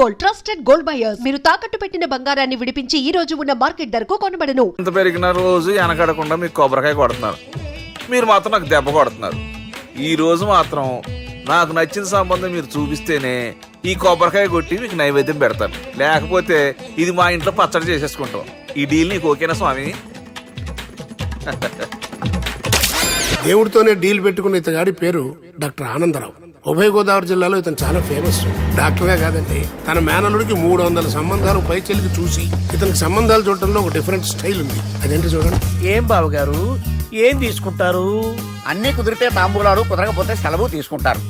Gold, trusted gold buyers. మీరు తాకట్టు పెట్టిన బంగారాన్ని విడిపించి ఈ రోజు ఉన్న మార్కెట్ ధరకు కొనబడను. ఇంత పెరిగిన రోజు వెనకడకుండా మీకు కొబ్బరికాయ కొడుతున్నారు, మీరు మాత్రం నాకు దెబ్బ కొడుతున్నారు. ఈ రోజు మాత్రం నాకు నచ్చిన సంబంధం మీరు చూపిస్తేనే ఈ కొబ్బరికాయ కొట్టి మీకు నైవేద్యం పెడతాను, లేకపోతే ఇది మా ఇంట్లో పచ్చడి చేసేసుకుంటాం. ఈ డీల్ నీకు ఓకేనా స్వామి? దేవుడితోనే డీల్ పెట్టుకున్న ఇతగాడి పేరు డాక్టర్ ఆనందరావు. ఉభయ గోదావరి జిల్లాలో ఇతను చాలా ఫేమస్ డాక్టర్గా కాదండి, తన మేనలుడికి 300 సంబంధాలు పైచెలికి చూసి ఇతనికి సంబంధాలు చూడటంలో ఒక డిఫరెంట్ స్టైల్ ఉంది. అదేంటి చూడండి. ఏం బాబు గారు, ఏం తీసుకుంటారు? అన్ని కుదిరితే తాంబూలాలు, కుదరకపోతే సెలవు తీసుకుంటారు.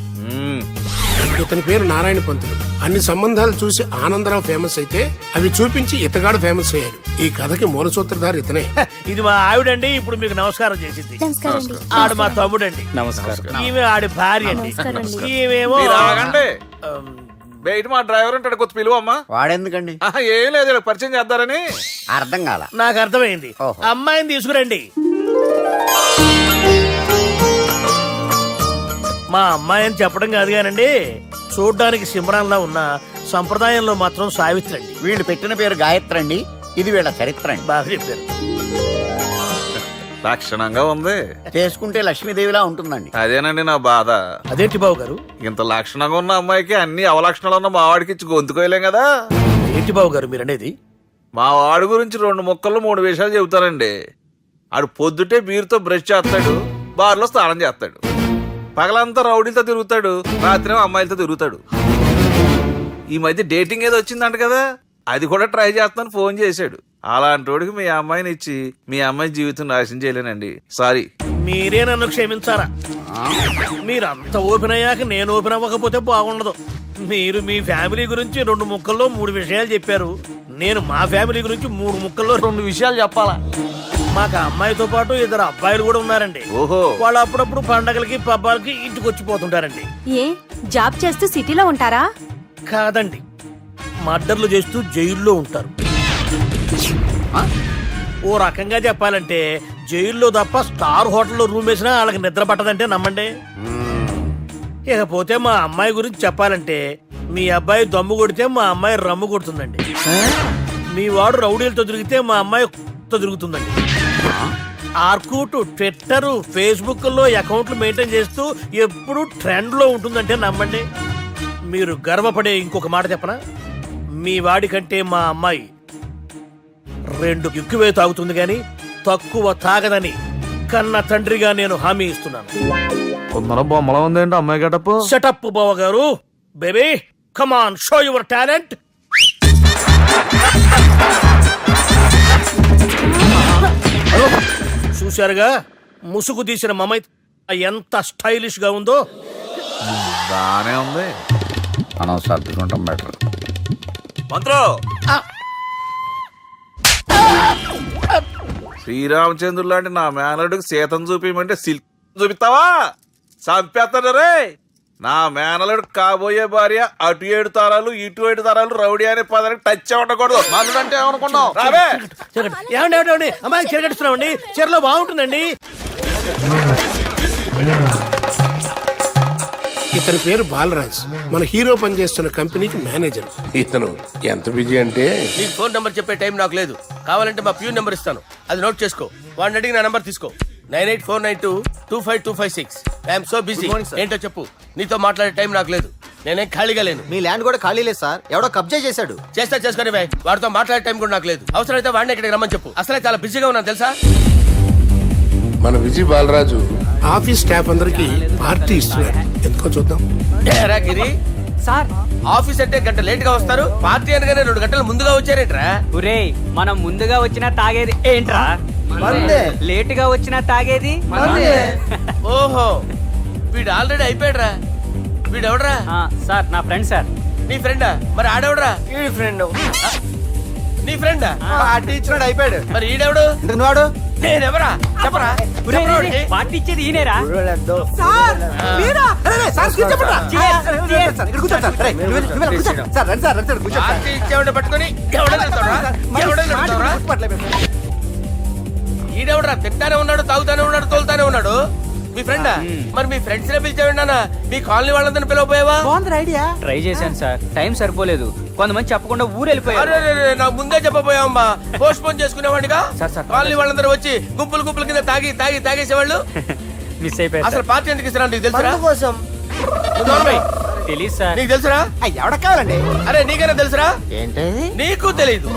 ఇతని పేరు నారాయణ పంతులు. అన్ని సంబంధాలు చూసి ఆనందరావు ఫేమస్ అయితే అవి చూపించి ఇతగాడు ఫేమస్ అయ్యాడు. ఈ కథకి మూల సూత్రధారి ఇతనే. ఇది మా ఆవిడండి, ఇప్పుడు మీకు నమస్కారం చేసింది. ఆడు మా తమ్ముడండి. నమస్కారం. ఈమె ఆడి భార్య అండి. ఈమెమో బయట మా డ్రైవర్ ఉంటాడు, కొత్త పిలువమ్మా. వాడెందుకండి? ఏం లేదు, పరిచయం చేద్దారని. అర్థం కాల. నాకు అర్థమైంది. అమ్మాయిని తీసుకురండి. మా అమ్మాయి అని చెప్పడం కాదు కానండి, చూడ్డానికి సింహరాన్లా ఉన్న సంప్రదాయంలో మాత్రం సావిత్రి అండి. వీళ్ళు పెట్టిన పేరు గాయత్రి అండి, ఇది వీళ్ళ చరిత్ర అండి. బాగా చెప్పారు. లక్షణంగా ఉంది, చేసుకుంటే లక్ష్మీదేవిలా ఉంటుందండి. అదేనండి నా బాధ. అదేంటి బాబు గారు? ఇంత లక్షణంగా ఉన్న అమ్మాయికి అన్ని అవలక్షణాలు ఉన్న మా వాడికి ఇచ్చి గొంతుకోయలేం కదా. ఏంటి బాబు గారు మీరు అనేది? మా వాడి గురించి 2 ముక్కల్లో 3 విషయాలు చెబుతానండి. ఆడు పొద్దుటే బీరుతో బ్రష్ చేస్తాడు, బార్లో స్నానం చేస్తాడు, పగలంతా రౌడీలతో తిరుగుతాడు, రాత్రి అమ్మాయిలతో తిరుగుతాడు. ఈ మధ్య డేటింగ్ ఏదో వచ్చిందంట కదా, అది కూడా ట్రై చేస్తాను ఫోన్ చేశాడు. అలాంటి వాడికి మీ అమ్మాయిని ఇచ్చి మీ అమ్మాయి జీవితం నాశనం చేయలేనండి. సారీ. మీరే నన్ను క్షమించారా? మీరంత ఓపెన్ అయ్యాక నేను ఓపెన్ అవ్వకపోతే బాగుండదు. మీరు మీ ఫ్యామిలీ గురించి 2 ముక్కల్లో 3 విషయాలు చెప్పారు. నేను మా ఫ్యామిలీ గురించి 3 ముక్కల్లో 2 విషయాలు చెప్పాలా? మాకు అమ్మాయితో పాటు 2 అబ్బాయిలు కూడా ఉన్నారండి. ఓహో. వాళ్ళు అప్పుడప్పుడు పండగలకి పబ్బాలకి ఇంటికి వచ్చిపోతుంటారండి. ఏ జాబ్ చేస్తూ సిటీలో ఉంటారా? కాదండి, మర్డర్లు చేస్తూ జైల్లో ఉంటారు. ఓ రకంగా చెప్పాలంటే జైల్లో తప్ప స్టార్ హోటల్లో రూమ్ వేసినా వాళ్ళకి నిద్ర పట్టదంటే నమ్మండి. ఇకపోతే మా అమ్మాయి గురించి చెప్పాలంటే మీ అబ్బాయి దమ్ము కొడితే మా అమ్మాయి రమ్ము కొడుతుందండి. మీ వాడు రౌడీలతో తిరిగితే మా అమ్మాయి తిరుగుతుందండి. ఆర్కుట్, ట్విట్టర్, ఫేస్బుక్ లో అకౌంట్లు మెయింటైన్ చేస్తూ ఎప్పుడు ట్రెండ్ లో ఉంటుందంటే నమ్మండి. మీరు గర్వపడే ఇంకొక మాట చెప్పనా? మీ వాడి కంటే మా అమ్మాయి 2 ఎక్కువే తాగుతుంది గాని తక్కువ తాగదని కన్న తండ్రిగా నేను హామీ ఇస్తున్నాను. కొందరు బొమ్మలా ఉందేంటి అమ్మాయి గటప్పు? సెటప్ బావ గారు. Baby come on, show your talent. చూశారుగా ముసుగు తీసిన మమై ఎంత స్టైలిష్ గా ఉందో. బానే ఉంది. మనం సర్దుకుంటాం బెటర్. మంత్రో, శ్రీరామచంద్రుడు లాంటి నా మేనలుడికి సీతను చూపించమంటే సిల్క్ చూపిస్తావా? చంపేస్తాడు రే. నా మేనలుడు కాబోయే భార్య అటు 7 తరాలు ఇటు 7 తరాలు రౌడీ అనే పదానికి టచ్ ఉండకూడదు. మందుడు అంటే ఏమనుకున్నావు? ఏమండి అమ్మాయి చెరగడుస్తున్నామండి, చీరలో బాగుంటుందండి. ఇతని పేరు బాలరాజ్, మన హీరో పనిచేస్తున్న కంపెనీకి మేనేజర్. ఇతను ఎంత బిజీ అంటే నీకు ఫోన్ నంబర్ చెప్పే టైం నాకు లేదు. కావాలంటే మా ప్యూన్ నెంబర్ ఇస్తాను, అది నోట్ చేసుకో. వాడిని అడిగి నా నంబర్ తీసుకో. 9849225256. I'm so busy. ఏంటో చెప్పు. నీతో మాట్లాడే టైం నాకు లేదు, నేనేం ఖాళీగా లేను. మీ ల్యాండ్ కూడా ఖాళీ లేదు సార్, ఎవడో కబ్జా చేశాడు. చేస్తా చేసుకుని వాడితో మాట్లాడే టైం కూడా నాకు లేదు. అవసరమైతే వాడిని ఇక్కడికి రమ్మని చెప్పు. అసలే చాలా బిజీగా ఉన్నాను తెలుసా. మన విజయ్ బాలరాజు ఆఫీస్ స్టాఫ్ అందరికి పార్టీ ఇస్తున్నాడు, ఎందుకో చూద్దాం. గిరి సార్, ఆఫీస్ అంటే గంట లేట్ గా వస్తారు, పార్టీ అనగానే 2 గంటలు ముందుగా వచ్చారేంట్రా? ఒరే, మనం ముందుగా వచ్చినా తాగేది ఏంట్రా? లేట్ గా వచ్చినా తాగేది. ఓహో, వీడు ఆల్రెడీ అయిపోయాడురా. వీడెవడరా? సార్ నా ఫ్రెండ్ సార్. నీ ఫ్రెండా? మరి ఆడెవడరా? ఈ ఫ్రెండ్ నీ ఫ్రెండా? పార్టీ ఇచ్చినాడు, అయిపోయాడు. మరి ఈడెవడు? ఇంతకు వాడు నేనెవరా చెప్పరా? పార్టీ ఇచ్చేది ఈయనేరా? పార్టీ ఇచ్చేవాడిని పట్టుకొని ఈడెవడరా? తింటానే ఉన్నాడు, తాగుతానే ఉన్నాడు, తోలుతానే ఉన్నాడు. మీ ఫ్రెండా? మరి మీ ఫ్రెండ్స్ నే పిలిచావండి అన్న, మీ కాలనీ వాళ్ళందరినీ పిలవపోయావా? ట్రై చేశాను సార్, టైం సరిపోలేదు. కొంతమంది చెప్పకుండా ఊరు వెళ్ళిపోయారు. అరే నాకు ముందే చెప్పపోయావమ్మా, పోస్ట్ పోన్ చేసుకునేవాడిగా. సార్, కాలనీ వాళ్ళందరూ వచ్చి గుంపులు గుంపుల కింద తాగేసేవాళ్ళు. మిస్ అయిపోయారు అసలు పార్టీ ఎందుకు ఇస్తున్నా నీకు తెలుసురా? కోసం తెలియదు సార్. నీకు తెలుసురా? ఎవడ కావాలండి? అరే నీకైనా తెలుసురా? ఏంటి నీకు తెలీదు.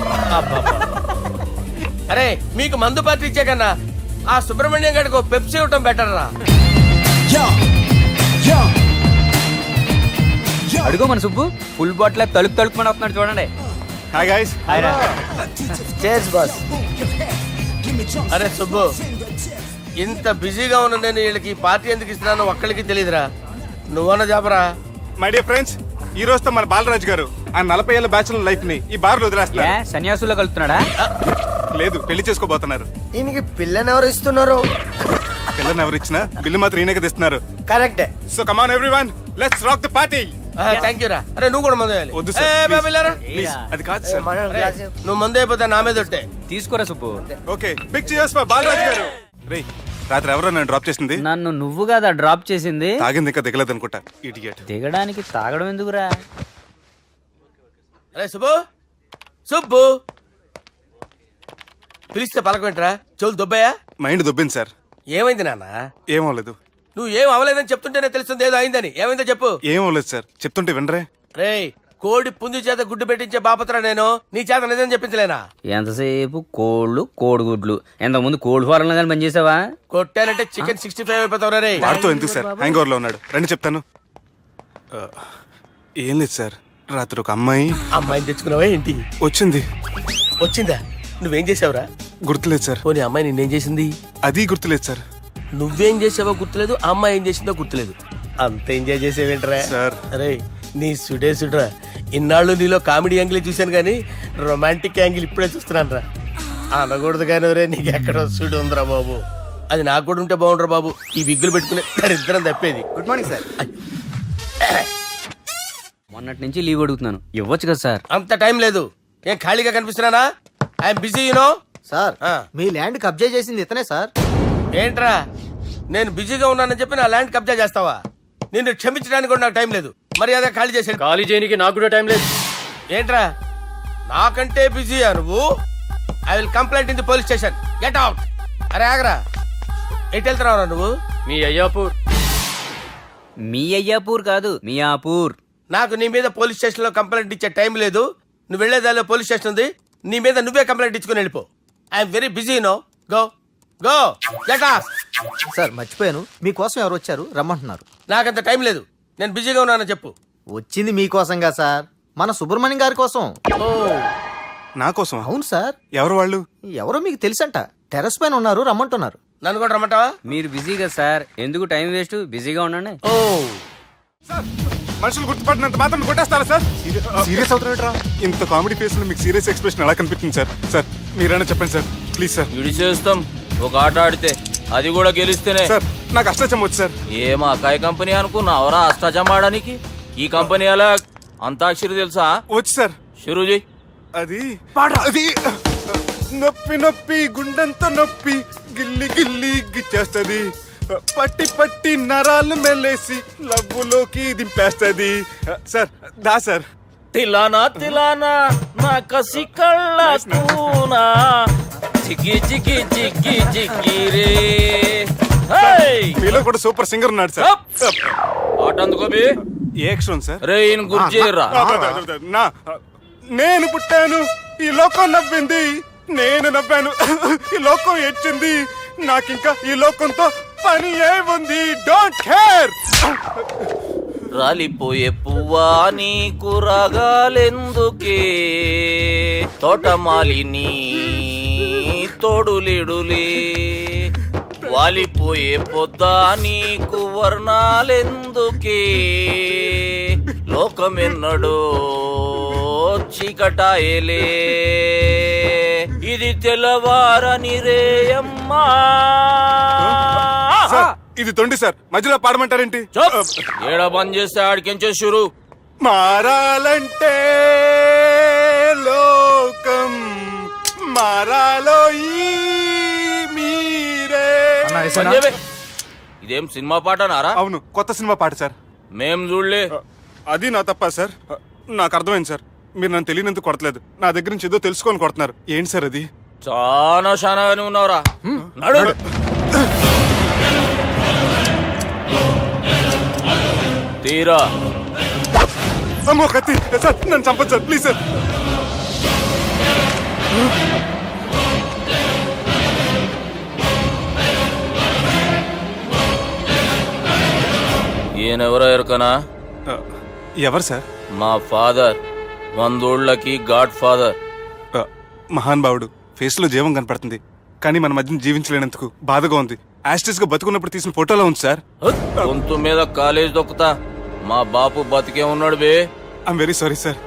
అరే మీకు మందు పార్టీ ఇచ్చే కన్నా ఆ సుబ్రహ్మణ్యం గారికి పెప్సీ ఇవ్వటం బెటర్ రా. అడుగు మన సుబ్బు ఫుల్ బాటిల్ తలుపుమని వస్తున్నాడు చూడండి. Hi guys. చేస్ బాస్. అరే సుబ్బు, ఇంత బిజీగా ఉన్న నేను వీళ్ళకి ఈ పార్టీ ఎందుకు ఇస్తున్నానో ఒక్కడికి తెలియదురా. నువ్వన్న చెప్పరా. మై డియర్ ఫ్రెండ్స్, ఈ రోజుతో మన బాలరాజు గారు ఆ 40 ఏళ్ల బ్యాచులర్ లైఫ్ ని ఈ బార్ లో వదిలేస్తున్నారు. సన్యాసుల్లో కలుపుతున్నాడా? లేదు, పెళ్లి చేసుకోబోతున్నారు. ఈయనకి పిల్లని ఎవరు ఇస్తున్నారు? పిల్లని ఎవరు ఇచ్చినా బిల్లు మాత్రం ఈయనకి తెస్తున్నారు. కరెక్టే. So come on everyone, let's rock the party. Thank you రా. అరే నువ్వు కూడా మందు వేయాలి. వద్దు సార్, ఏ, బాబు, వెళ్ళారా? ప్లీజ్. అది కాదు సార్. నువ్వు మందు అయిపోతే నా మీద ఒట్టే. తీసుకోరా Subbu. Okay, big cheers for Balaraju garu. రేయ్, రాత్రి ఎవరో నన్ను డ్రాప్ చేసింది? నన్ను నువ్వు కదా డ్రాప్ చేసింది. తాగింది ఇంకా దిగలేదు అనుకుంటా. ఇడియట్. దిగడానికి తాగడం ఎందుకురా? అరే సుబ్బు, సుబ్బు పిలిస్తే పలకమేంట్రా? చెవులు దొబ్బయా? Mind దొబ్బింది sir. ఏమైంది నాన్న? ఏమవలేదు. నువ్వు ఏం అవలేదని చెప్తుంటేనే తెలుస్తుంది ఏదో అయిందని. ఏమైందో చెప్పు. ఏమవలేదు సార్, చెప్తుంటే వినరే. రేయ్, కోడి పుంజు చేత గుడ్డు పెట్టించే బాపత్ర నేను, నీ చేత నిజం చెప్పించలేనా? ఎంతసేపు కోళ్ళు కోడిగుడ్లు. ఎంతకుముందు కోడి ఫారంలో కానీ పనిచేసావా? కొట్టానంటే చికెన్ 65 అయిపోతావు రే. వాడితో ఎందుకు సార్, హ్యాంగ్ ఓవర్ లో ఉన్నాడు. రండి చెప్తాను. ఏం లేదు సార్, రాత్రి ఒక అమ్మాయిని తెచ్చుకున్నావా ఏంటి? వచ్చిందా? నువ్వేం చేసావురా? గుర్తులేదు సార్. పోనీ అమ్మాయి నిన్నేం చేసింది? అది గుర్తులేదు సార్. నువ్వేం చేసావో గుర్తులేదు, ఆ అమ్మాయి ఏం చేసిందో గుర్తులేదు. అంత ఎంజాయ్ చేసేవేంట్రా సార్? అరే నీ సుడే సుడ్రా. ఇన్నాళ్ళు నీలో కామెడీ యాంగిల్ చూశాను కానీ రొమాంటిక్ యాంగిల్ ఇప్పుడే చూస్తున్నాను రా. అనకూడదు కానీ రే, నీకు ఎక్కడ సుడు ఉందిరా బాబు. అది నాకు కూడా ఉంటే బాగుండ్రా బాబు. ఈ విగ్గులు పెట్టుకునే ఇద్దరం తప్పేది. Good morning sir. మొన్నటి నుంచి లీవ్ అడుగుతున్నాను, ఇవ్వచ్చు కదా సార్? అంత టైం లేదు. ఏం ఖాళీగా కనిపిస్తున్నానా? I'm busy you know. సార్, మీ ల్యాండ్ కబ్జా చేసింది ఇతనే సార్. ఏంట్రా, నేను బిజీగా ఉన్నానని చెప్పి నా ల్యాండ్ కబ్జా చేస్తావా? నిన్ను క్షమించడానికి కూడా నాకు టైం లేదు. మర్యాద ఖాళీ చేసాడు. ఖాళీ చేయడానికి నాకు కూడా టైం లేదు. ఏంట్రా, నాకంటే బిజీయా నువ్వు? I will complaint in the police station. Get out. అరే ఆగరా, ఎటు వెళ్తున్నావురా నువ్వు? మీ అయ్యాపూర్. మీ అయ్యాపూర్ కాదు, మియాపూర్. నాకు నీ మీద పోలీస్ స్టేషన్ లో కంప్లైంట్ ఇచ్చే టైం లేదు. నువ్వు వెళ్లేదాలో పోలీస్ స్టేషన్ ఉంది. నీ మీద నువ్వే కంప్లైంట్ ఇచ్చుకుని వెళ్ళిపో. I'm very busy no. Go go get out. Sir మర్చిపోయాను, మీకోసం ఎవరు వచ్చారు రమ్మంటున్నారు. నాకంత టైం లేదు, నేను బిజీగా ఉన్నానని చెప్పు. వచ్చింది మీకోసంగా సార్, మన సుబ్రహ్మణ్యం గారి కోసం. ఓ, నా కోసం? అవును సార్. ఎవరు వాళ్ళు? ఎవరో మీకు తెలుసంట, టెర్రస్ పైన ఉన్నారు, రమ్మంటున్నారు. నన్ను కూడా రమ్మంటావా? మీరు బిజీ కదా సార్, ఎందుకు టైం వేస్ట్, బిజీగా ఉండండి. ఓ, సార్, మనుషులు గుర్తుపడినంత మాత్రం కొట్టేస్తారా సార్? సీరియస్ అవుతున్నారా? ఇంత కామెడీ ఫేస్ లో మీకు సీరియస్ ఎక్స్ప్రెషన్ ఎలా కనిపిస్తుంది సార్? సార్ మీరైనా చెప్పండి సార్, ప్లీజ్ సార్. చేస్తాం ఒక ఆట ఆడితే, అది కూడా గెలిస్తేనే. సార్ నాకు అష్టాచం వచ్చు సార్. ఏం అకాయ కంపెనీ అనుకున్నావరా అష్టాచం ఆడడానికి? ఈ కంపెనీ అలా అంతాక్షరి తెలుసా? వచ్చు సార్. షురూజీ. అది నొప్పి నొప్పి గుండెంత నొప్పి గిల్లి గిల్లి గిచ్చేస్తది, పట్టి పట్టి నరాలు మెల్లేసి లవ్వులోకి దింపేస్తది. సార్ దా సార్. తిలానా తిలానా నా కసి కళ్ళ కూనా జిగి జిగి జిగి జిగి రే. మీలో కూడా సూపర్ సింగర్ ఉన్నాడు సార్. ఆట అందుకో బి. ఏ అక్షరం సార్? రే ఈయన గుర్తు చేయరా. నా నేను పుట్టాను, ఈ లోకం నవ్వింది, నేను నవ్వాను, ఈ లోకం ఏడ్చింది, నాకింకా ఈ లోకంతో పని ఏముంది? Don't care. రాలిపోయే పువ్వా నీకు రాగాలెందుకే, తోటమాలిని తోడులిడులే, వాలిపోయే పొద్దా నీకు వర్ణాలెందుకే, లోకమెన్నడో చీకటాయలే, ఇది తెల్లవారని రేయమ్మా. ఇది తొండి సార్, మధ్యలో పాడమంటారేంటి? ఏడ బంద్ చేస్తే ఆడికించే షురు. మారాలంటే లోకం మారాలో ఈ మీరే. ఇదేం సినిమా పాటనారా? అవును, కొత్త సినిమా పాట సార్. మేం చూడలే. అది నా తప్ప సార్. నాకు అర్థమైంది సార్. మీరు నన్ను తెలియనందుకు కొడతలేదు, నా దగ్గర నుంచి ఏదో తెలుసుకొని కొడుతున్నారు. ఏంటి సార్ అది? చాలా శానాగానే ఉన్నావురా. నడు. తీరా. అమ్మో కత్తి సార్, నన్ను చంపదు సార్, ప్లీజ్ సార్. ఈయనెవరో ఎరుకనా? ఎవరు సార్? మా ఫాదర్, 100 గాడ్ ఫాదర్. మహాన్ భావుడు. ఫేస్ లో జీవం కనపడుతుంది, కానీ మన మధ్యన జీవించలేనందుకు బాధగా ఉంది. యాస్టిస్ గా బతుకున్నప్పుడు తీసిన ఫోటోలో ఉంది సార్. గొంతు మీద కాలేజ్ దొక్కుతా. మా బాపు బతికే ఉన్నాడు బే. I'm very sorry sir.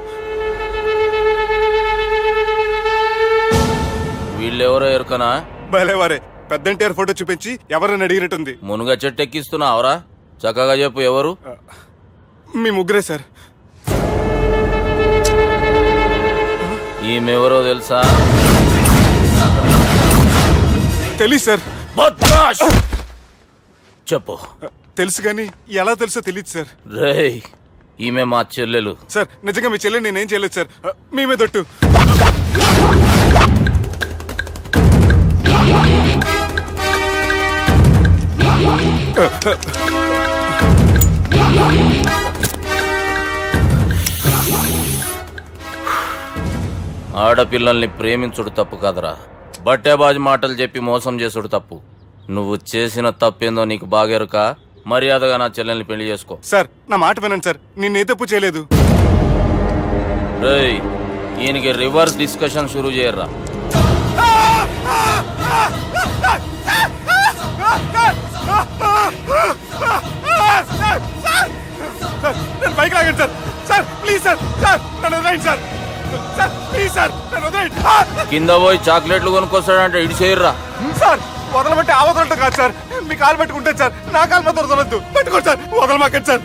వీళ్ళెవరో ఎరుకనా? భలేవారే, పెద్ద ఎన్టీఆర్ ఫోటో చూపించి ఎవరని అడిగినట్టుంది. మునుగ చెట్టు ఎక్కిస్తున్నావురా? చక్కగా చెప్పు ఎవరు? మీ ముగ్గురే సార్. ఈమెవరో తెలుసా? తెలీదు సార్. చెప్పు. తెలుసు కానీ ఎలా తెలుసో తెలియదు సార్. రేయ్, ఈమె మా చెల్లెలు. సార్ నిజంగా మీ చెల్లెని నేనేం చేయలేదు సార్. మీ మీద ఒట్టు. ఆడపిల్లల్ని ప్రేమించుడు తప్పు కాదురా, బట్టేబాజు మాటలు చెప్పి మోసం చేసుడు తప్పు. నువ్వు చేసిన తప్పేందో నీకు బాగెరుక. మర్యాదగా నా చెల్లెల్ని పెళ్లి చేసుకో. సార్ నా మాట వినండి సార్, నేనే తప్పు చేయలేదు. రేయ్, ఈయనకి రివర్స్ డిస్కషన్ షురూ చేయర్రా. నేను బైక్ లాగండి sir. Sir please sir, sir నన్ను వదిలేయండి సార్. సార్ ప్లీజ్ సార్, నన్ను వదిలేయండి. కింద పోయి చాక్లెట్లు కొనుక్కొస్తాడంటే ఇటు చేయర్రా. సార్ వదలమంటే ఆ వదలటం కాదు సార్, మీ కాలు పట్టుకుంటాను సార్. నా కాలు మాత్రం వదలొద్దు, పట్టుకోండి సార్. వదలమాకండి సార్,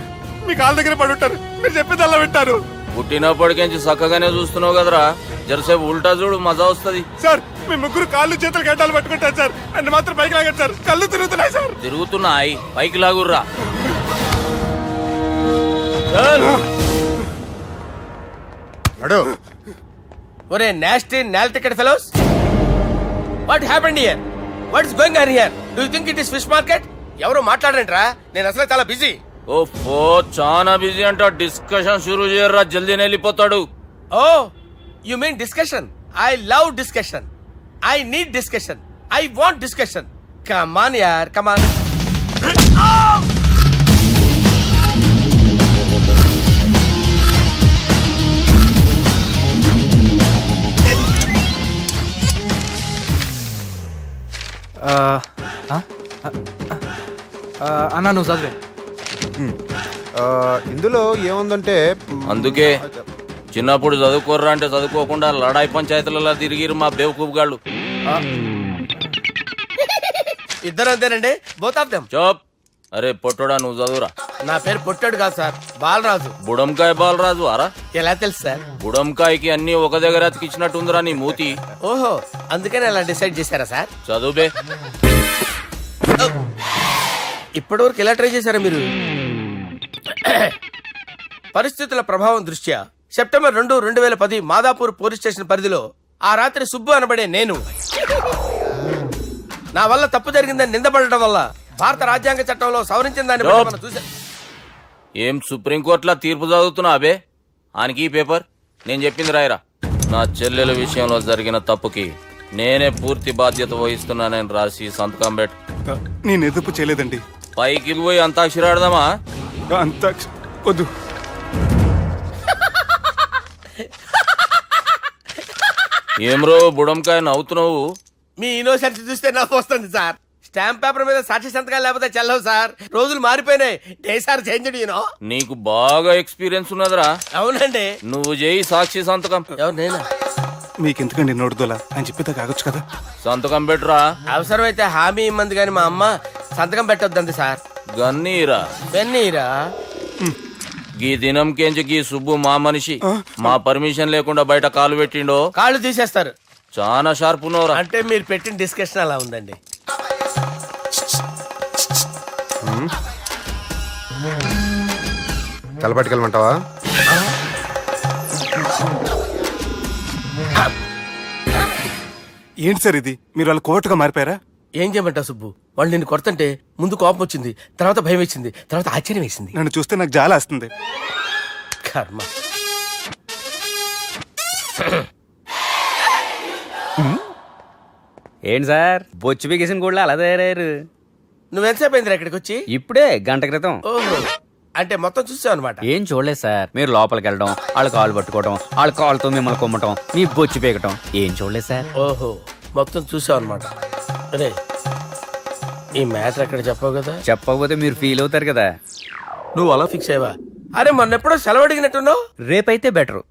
మీ కాలు దగ్గర పడి ఉంటారు. మీరు చెప్పేది అలా వింటారు. పుట్టినప్పటికేంచి చక్కగానే చూస్తున్నావు కదరా, జరసేపు ఉల్టా చూడు, మజా వస్తుంది. సార్ మీ ముగ్గురు కాళ్ళు చేతులు గడ్డాలు పట్టుకుంటారు సార్. నన్ను మాత్రం బైక్ లాగండి సార్, కళ్ళు తిరుగుతున్నాయి సార్. తిరుగుతున్నాయి, పైకి లాగుర్రా. ఒరే నాస్టీ నాల్ ticket fellows, what happened here? What is going on here? Do you think it is fish market? ఎవరు మాట్లాడరంట్రా, నేను అసలే చాలా బిజీ. ఓ చాలా బిజీ అంట. డిస్కషన్ షురూ చేయర్రా, జల్దీ వెళ్ళిపోతాడు. Oh you mean discussion? I love discussion. I need discussion. I want discussion. Come on యార్, కమ్ ఆన్. అన్నా నువ్వు చదివే. ఇందులో ఏముందంటే అందుకే చిన్నప్పుడు చదువుకోర్రా అంటే చదువుకోకుండా లడాయి పంచాయతీలలో తిరిగిరు మా బేవకూపు గాళ్ళు. ఇద్దరు అంతేనండి, బోత్ ఆఫ్ దెమ్. చోప్. అరే పొట్టోడా, నువ్వు చదువురా. నా పేరు పొట్టాడు కాదు సార్, బాలరాజు. బుడంకాయ బాలరాజు అరా? ఎలా తెలుసు సార్? బుడంకాయకి అన్ని ఒక దగ్గర అతికిచ్చినట్టుందిరా నీ మూతి. ఓహో, అందుకని అలా డిసైడ్ చేశారా సార్? చదువుబే. ఇప్పటి వరకు ఎలా ట్రై చేశారా మీరు? పరిస్థితుల ప్రభావం దృష్ట్యా సెప్టెంబర్ 2, 2010 మాదాపూర్ పోలీస్ స్టేషన్ పరిధిలో ఆ రాత్రి సుబ్బు అనబడే నేను నా వల్ల తప్పు జరిగిందని నిందపడటం వల్ల భారత రాజ్యాంగ చట్టంలో సవరించిన దాన్ని బట్టి మనం చూసా. ఏం సుప్రీంకోర్టులో తీర్పు చదువుతున్నా అబే? ఆనికి ఈ పేపర్ నేను చెప్పింది రాయరా. నా చెల్లెల విషయంలో జరిగిన తప్పుకి నేనే పూర్తి బాధ్యత వహిస్తున్నానని రాసి సంతకం పెట్టు. నేను ఎదుపు చేయలేదండి. పైకి పోయి అంతాక్షరి ఆడదామా? అంత వద్దు. ఏమ్రో బుడంకాయ నవ్వుతున్నావు? మీ ఇన్నోసెన్స్ చూస్తే నాకు వస్తుంది సార్. స్టాంప్ పేపర్ మీద సాక్షి సంతకాలు లేకపోతే చెల్లవు సార్. రోజులు మారిపోయినాయి. Day sir change you know. నీకు బాగా ఎక్స్పీరియన్స్ ఉన్నదిరా. అవునండి. నువ్వు చేయి సాక్షి సంతకం. ఎవరు నేనా? మీకెందుకండి నోడుదోలా అని చెప్పేదా కాగొచ్చు కదా. సంతకం పెట్టురా. అవసరమైతే హామీ ఇమ్మంది కానీ మా అమ్మ సంతకం పెట్టొద్దండి సార్. గన్నీరా వెన్నీరా. గీ దినంకేంచి గీ సుబ్బు మా మనిషి. మా పర్మిషన్ లేకుండా బయట కాలు పెట్టిండో కాళ్ళు తీసేస్తారు. చాలా షార్ప్ ఉన్నవరా. అంటే మీరు పెట్టిన డిస్కషన్ అలా ఉందండి. తలపట్టుకెళ్ళమంటావా? ఏంటి సార్ ఇది, మీరు వాళ్ళు కోర్టుగా మారిపోయారా? ఏం చేయమంటావు సుబ్బు, వాళ్ళు నిన్ను కొడుతుంటే ముందు కోపం వచ్చింది, తర్వాత భయం వేసింది, తర్వాత ఆశ్చర్యం వేసింది. నన్ను చూస్తే నాకు జాలి వస్తుంది. కర్మ. ఏంటి సార్ బొచ్చు బిగేసిన కూడా అలా తయారయ్యారు? నువ్వెంతసేపు అయిందిరా ఇక్కడికి వచ్చి? ఇప్పుడే గంట క్రితం. ఓహో, అంటే మొత్తం చూసావు అనమాట. ఏం చూడలేదు సార్, మీరు లోపలికి వెళ్ళడం, వాళ్ళ కాళ్ళు పట్టుకోవడం, వాళ్ళ కాళ్ళతో మిమ్మల్ని కొమ్మటం, మీ బొచ్చు పీకటం ఏం చూడలేదు సార్. ఓహో, మొత్తం చూసావు అనమాట. అరే, ఈ మ్యాటర్ అక్కడ చెప్పావు కదా. చెప్పకపోతే మీరు ఫీల్ అవుతారు కదా. నువ్వు అలా ఫిక్స్ అయ్యవా? అరే మొన్నెప్పుడో సెలవు అడిగినట్టున్నావు. రేపైతే బెటర్.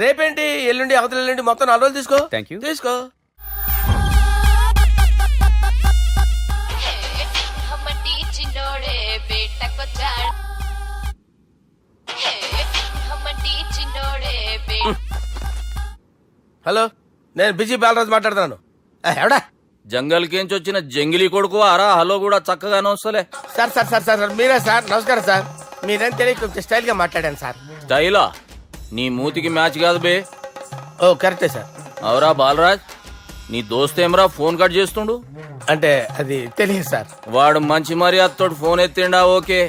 రేపేంటి, ఎల్లుండి, అవతల ఎల్లుండి, మొత్తం 4 రోజులు తీసుకో. Thank you. తీసుకో. హలో, నేను బిజీ బాలరాజు మాట్లాడుతున్నాను. ఎవడా? జంగల్కేంచి వచ్చిన జంగిలీ కొడుకు ఆరా హలో కూడా చక్కగానే వస్తలే. సార్ సార్ సార్ సార్ మీరే సార్, నమస్కారం సార్. మీరేం తెలియక కొంచెం స్టైల్ గా మాట్లాడాను సార్. స్టైలా? నీ మూతికి మ్యాచ్ కాదు బే. ఓ కరెక్టే సార్. అవరా బాలరాజ్, నీ దోస్త్ ఏమరా ఫోన్ కట్ చేస్తుండు? అంటే అది తెలియదు సార్. వాడు మంచి మర్యాదతో ఫోన్ ఎత్తిండా ఓకే,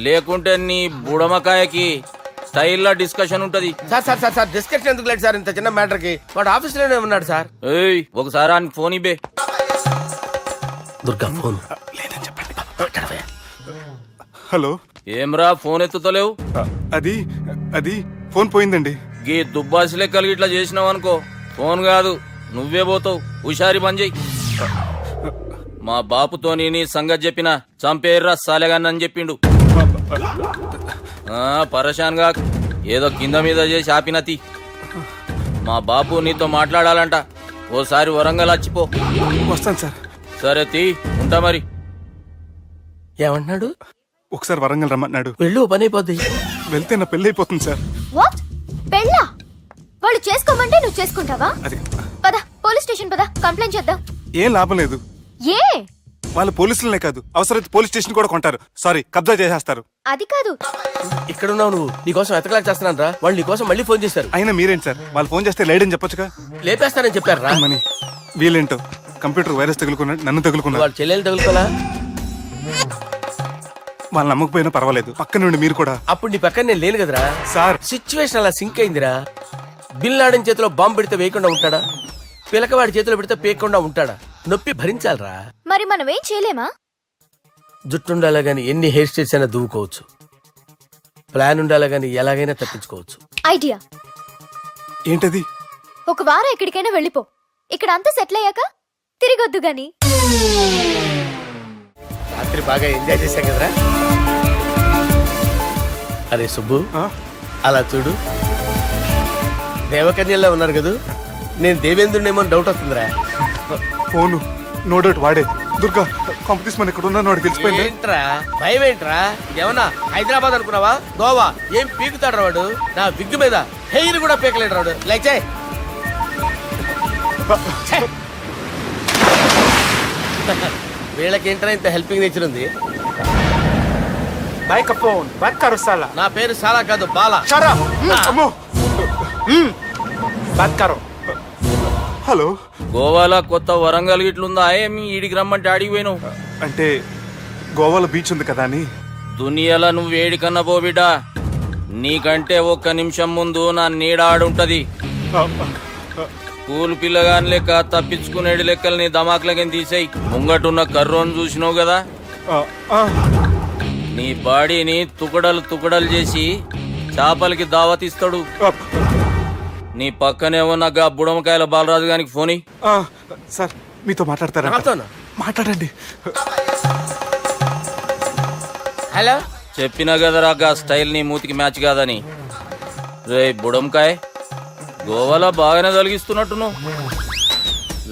లేకుంటే నీ బుడమకాయకి స్టైల్లా డిస్కషన్ ఉంటది. Sir sir sir sir discussion ఎందుకు లేదు సార్, ఇంత చిన్న మ్యాటర్ కి. వాడు ఆఫీస్ లోనే ఉన్నాడు సార్. ఏయ్ ఒకసారి ఆయనకి ఫోన్ ఇబ్బే. దుర్గా ఫోన్. హలో, ఏమ్రా ఫోన్ ఎత్తుతలేవు? అది అది ఫోన్ పోయిందండి. గీ దుబ్బాసి లెక్కలు ఇట్లా చేసినావు అనుకో, ఫోన్ కాదు నువ్వే పోతావు. హుషారి పని చెయ్యి. మా బాపుతోని నీ సంగతి చెప్పిన చంపేర్రా సాలెగాన్ని అని చెప్పిండు. పరేషాన్ గా ఏదో కింద మీద చేసి ఆపినతి. మా బాపు నీతో మాట్లాడాలంట, ఓసారి వరంగల్ వచ్చిపో. వస్తాను సార్. సరే తీ, ఉంటా మరి. ఏమన్నాడు? ఒకసారి వరంగల్ రమ్మన్నాడు. వెళ్ళు, పని అయిపోద్ది. వెళ్తే నా పెళ్లి అయిపోతుంది సార్. వాట్? పెళ్ళా? వాళ్ళు చేసుకోమంటే నువ్వు చేసుకుంటావా? అది పద, పోలీస్ స్టేషన్ పద, కంప్లైంట్ చేద్దాం. ఏం లాభం లేదు. ఏ? వాళ్ళు పోలీసులనే కాదు, అవసరమైతే పోలీస్ స్టేషన్ కూడా కొంటారు. సారీ, కబ్జా చేసేస్తారు. అది కాదు. ఇక్కడున్నావు నువ్వు, నీకోసం ఎతకలేక చేస్తున్నాను రా. వాళ్ళు నీకోసం మళ్ళీ ఫోన్ చేశారు. అయినా మీరేంటి సార్, వాళ్ళు ఫోన్ చేస్తే లేడని చెప్పొచ్చుగా. లేపేస్తానని చెప్పారు రా. మనీ వీళ్ళేంటో కంప్యూటర్ వైరస్ తగులుకున్నాడు, నన్ను తగులుకున్నాడు. వాళ్ళ చెల్లెలు తగులుకోలా? వాళ్ళు నమ్మకపోయినా పర్వాలేదు, పక్క నుండి మీరు కూడా. అప్పుడు నీ పక్కన నేను లేను కదరా సార్. సిచ్యువేషన్ అలా సింక్ అయిందిరా. బిల్ లాడన్ చేతిలో బాంబు పెడితే వేయకుండా ఉంటాడా? పిలకవాడి చేతిలో పెడితే పేయకుండా ఉంటాడా? నొప్పి భరించాలరా. మరి మనం ఏం చేయలేమా? జుట్టుండాలా గాని ఎన్ని హెయిర్ స్టైల్స్ అయినా దువ్వుకోవచ్చు. ప్లాన్ ఉండాలా గాని ఎలాగైనా తప్పించుకోవచ్చు. ఐడియా ఏంటది? ఒక వారం ఎక్కడికైనా వెళ్ళిపో. ఇక్కడ అంతా సెటిల్ అయ్యాక తిరిగొద్దు గాని. రాత్రి బాగా ఎంజాయ్ చేశాం కదరా. అరే సుబ్బు, అలా చూడు, దేవకన్యల్లో ఉన్నారు కదూ. నేను దేవేంద్రుడేమో డౌట్ వస్తుందిరా. ఫోను నో డౌట్ వాడే. దుర్గా కాంపిటీస్ మన ఇక్కడ ఉన్నాను, వాడు తెలిసిపోయింది. ఏంట్రా భయం ఏంట్రా? ఏమన్నా హైదరాబాద్ అనుకున్నావా? గోవా? ఏం పీకుతాడు వాడు? నా విగ్గు మీద హెయిర్ కూడా పీకలేడు రాడు. లేచే. వీళ్ళకేంట్రా ఇంత హెల్పింగ్ నేచర్ ఉంది? నా పేరు సాలా కాదు, బాలా. హలో, గోవాలో కొత్త వరంగల్ గిట్లుందా? ఏమి ఈడికి రమ్మంటే ఆడికి పోయినావు? అంటే గోవాలో బీచ్ ఉంది కదా అని. దునియాలో నువ్వు వేడికన్నా పో బిడ్డా, నీకంటే ఒక్క నిమిషం ముందు నా నీడ ఆడుంటది. స్కూల్ పిల్లగాని లెక్క తప్పించుకునేడు లెక్కలు నీ దమాకులకి తీసేయి. ముంగటున్న కర్రోని చూసినావు కదా, నీ బాడీని తుకడలు తుకడలు చేసి చేపలకి దావతిస్తాడు. నీ పక్కనే ఉన్న గా బుడమకాయల బాలరాజు గారికి ఫోని. సార్ మీతో మాట్లాడతారా? మాట్లాడండి. హలో, చెప్పినా కదరా గా స్టైల్ నీ మూతికి మ్యాచ్ కాదని. రే బుడంకాయ్, గోవాలో బాగానే తొలగిస్తున్నట్టు.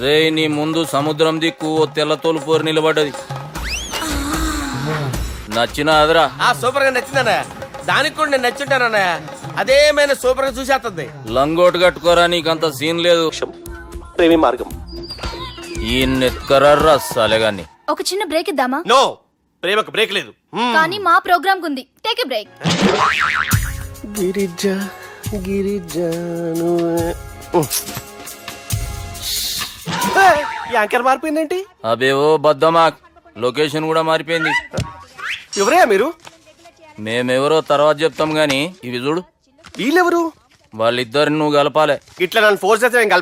రే నీ ముందు సముద్రం దిక్కు ఓ తెల్లతోలు పోరు నిలబడ్డది. నచ్చినా అదరా? సూపర్ గా నచ్చిందన్నయ్య. దానికి కూడా నేను నచ్చుంటానన్నయ్య. అదేమైనా సూపర్ గా చూసేస్తుంది. లంగోటు కట్టుకోరా, నీకంత సీన్ లేదు. ప్రేమి మార్గం. ఈ నెత్కరర్రా సలేగాన్ని. ఒక చిన్న బ్రేక్ ఇద్దామా? నో, ప్రేమకు బ్రేక్ లేదు. కానీ మా ప్రోగ్రామ్ ఉంది. Take a break. గిరిజ గిరిజను యాంకర్ మారిపోయిందేంటి? అబే ఓ బద్దమా, లొకేషన్ కూడా మారిపోయింది. ఎవరయ్యా మీరు? మేమెవరో తర్వాత చెప్తాం గాని ఇవి చూడు. వీళ్ళెవరు? వాళ్ళిద్దరిని నువ్వు కలపాలే. ఇట్లా నన్ను ఫోర్స్ చేస్తే నేను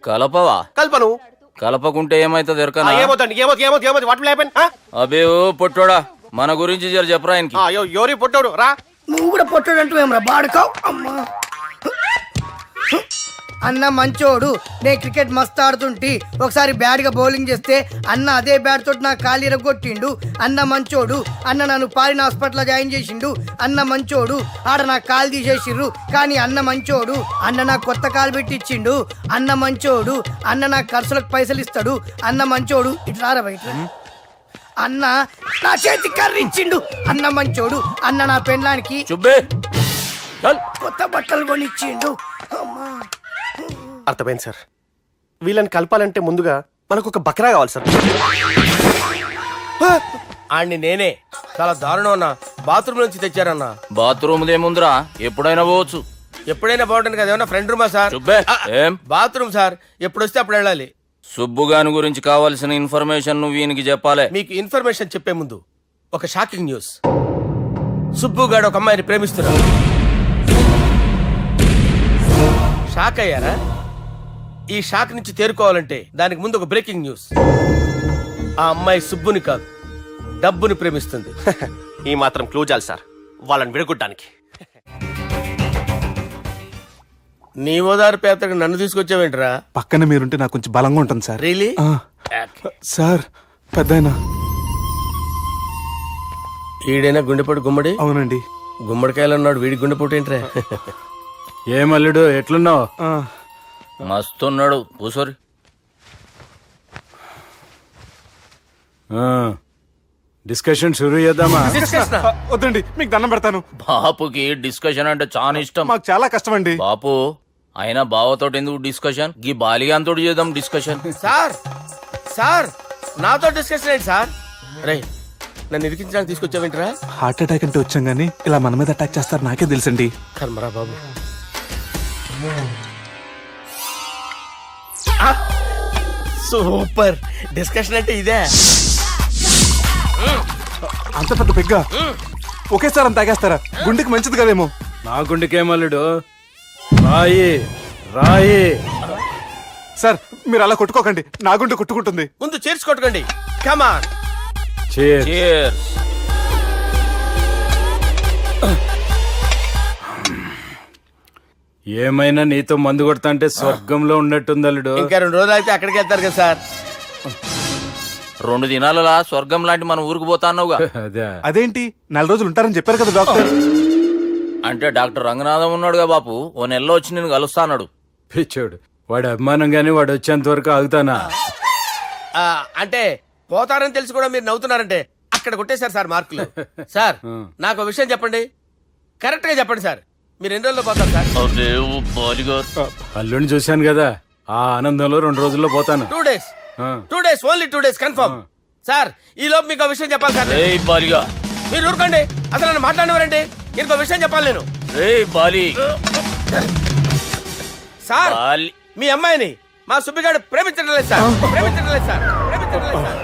కలపవా? కల్పను. కలపకుంటే ఏమైతుంది ఎరకనా? ఏమవుతుంది ఏమవుతుంది ఏమవుతుంది ఏమవుతుంది వాట్ విల్ హ్యాపెన్? అబే ఓ పొట్టోడా, మన గురించి జర చెప్పరా ఆయనకి. ఎవరి పొట్టాడు రా. నువ్వు కూడా పొట్టాడు అంటూ ఏమరా బాడుకావు. అమ్మా అన్న మంచోడు. నేను క్రికెట్ మస్తు ఆడుతుంటి. ఒకసారి బ్యాట్ గా బౌలింగ్ చేస్తే అన్న అదే బ్యాట్ తోటి నా కాలు ఇరగొట్టిండు. అన్న మంచోడు. అన్న నన్ను పాలిన హాస్పిటల్ జాయిన్ చేసిండు. అన్న మంచోడు. ఆడ నా కాలు తీసేసిర్రు కానీ అన్న మంచోడు. అన్న నాకు కొత్త కాలు పెట్టిచ్చిండు. అన్న మంచోడు. అన్న నాకు ఖర్చులకు పైసలు ఇస్తాడు. అన్న మంచోడు. ఇట్లా బయట అన్న నా చేతి కర్రీ ఇచ్చిండు. అన్న మంచోడు. అన్న నా పెళ్ళానికి కొత్త బట్టలు కొనిచ్చిండు. అర్థమైంది సార్. వీళ్ళని కలపాలంటే ముందుగా మనకు ఒక బక్రా కావాలి సార్. ఆడిని నేనే చాలా దారుణం అన్న. బాత్రూమ్ నుంచి తెచ్చారన్న. బాత్రూమ్ దేముందిరా, ఎప్పుడైనా పోవచ్చు. ఎప్పుడైనా బాగుంటుంది కదా. ఏమన్నా ఫ్రెండ్ రూమా సార్? ఏం బాత్రూమ్ సార్, ఎప్పుడు వస్తే అప్పుడు వెళ్ళాలి. సుబ్బుగాని గురించి కావాల్సిన ఇన్ఫర్మేషన్ నువ్వు వీనికి చెప్పాలి. మీకు ఇన్ఫర్మేషన్ చెప్పే ముందు ఒక షాకింగ్ న్యూస్. సుబ్బుగాడు ఒక అమ్మాయిని ప్రేమిస్తున్నాడు. షాక్ అయ్యారా? ఈ షాక్ నుంచి తేరుకోవాలంటే దానికి ముందు ఒక బ్రేకింగ్ న్యూస్. ఆ అమ్మాయి సుబ్బుని కాదు, డబ్బుని ప్రేమిస్తుంది. ఈ మాత్రం క్లూ చాలు సార్ వాళ్ళని విడగొట్టడానికి. నీ ఓదారు పేదకు నన్ను తీసుకొచ్చావేంట్రా? పక్కన మీరుంటే నాకు కొంచెం బలంగా ఉంటుంది సార్. రియలీ? సార్ పెద్దయినా. ఈడైనా గుండెపోటు గుమ్మడి? అవునండి. గుమ్మడికాయలు అన్నాడు, వీడి గుండెపోటు ఏంట్రా? ఏమల్లుడు ఎట్లున్నావు? మస్తున్నాడు. కూసోరి. డిస్కషన్ షురూ చేద్దామా? వద్దండి, మీకు దండం పెడతాను. బాపుకి డిస్కషన్ అంటే చాలా ఇష్టం. మాకు చాలా కష్టం అండి. బాపు అయినా బావతోటి ఎందుకు డిస్కషన్? గీ బాలిగాంతో చేద్దాం డిస్కషన్. సార్ సార్ నాతో డిస్కషన్ ఏంటి సార్? రే నన్ను ఇరికించడానికి తీసుకొచ్చావేంట్రా? హార్ట్ అటాక్ అంటే వచ్చాం గానీ ఇలా మన మీద అటాక్ చేస్తారు నాకే తెలుసండి. కర్మరా బాబు. సూపర్ డిస్కషన్ అంటే ఇదే. అంత పెద్ద పెగ్గా ఒకేసారి అంత తాగేస్తారా? గుండెకి మంచిది కదేమో. నా గుండెకేమల్లుడు రాయి రాయి. సార్ మీరు అలా కొట్టుకోకండి, నా గుండె కొట్టుకుంటుంది. ముందు చేర్చుకొట్టుకోండి. కమాన్. Cheers. ఏమైనా నీతో మందు కొడతా అంటే స్వర్గంలో ఉన్నట్టుంది అల్లుడు. ఇంకా 2 రోజులు అయితే అక్కడికి వెళ్తారు కదా సార్. 2 దినాలలా స్వర్గం లాంటి మన ఊరికి పోతాన్నావుగా. అదేంటి 4 రోజులు ఉంటారని చెప్పారు కదా డాక్టర్. అంటే డాక్టర్ రంగనాథం ఉన్నాడుగా బాపు, ఓ నెలలో వచ్చి నేను కలుస్తా అన్నాడు. పిచ్చోడు వాడు అభిమానం గాని వాడు వచ్చేంత వరకు ఆగుతానా? అంటే పోతారని తెలిసి కూడా మీరు నవ్వుతున్నారంటే అక్కడ కొట్టేశారు సార్ మార్కులు. సార్ నాకు విషయం చెప్పండి, కరెక్ట్ గా చెప్పండి సార్. మీరు ఎన్ని రోజుల్లో పోతారు సార్? అల్లుడిని చూశాను కదా, ఆ ఆనందంలో 2 రోజుల్లో పోతాను. 2 days. 2 days, only 2 days confirm. Sir ఈ లోపు మీకు విషయం చెప్పాలి సార్. మీరు ఊరుకోండి, అసలు నన్ను మాట్లాడినవారండి. ఇంకో విషయం చెప్పాలి నేను. సార్ మీ అమ్మాయిని మా సుబ్బిగాడు ప్రేమించడం లేదు సార్. ప్రేమించడం లేదు సార్. ప్రేమించడం లేదు సార్.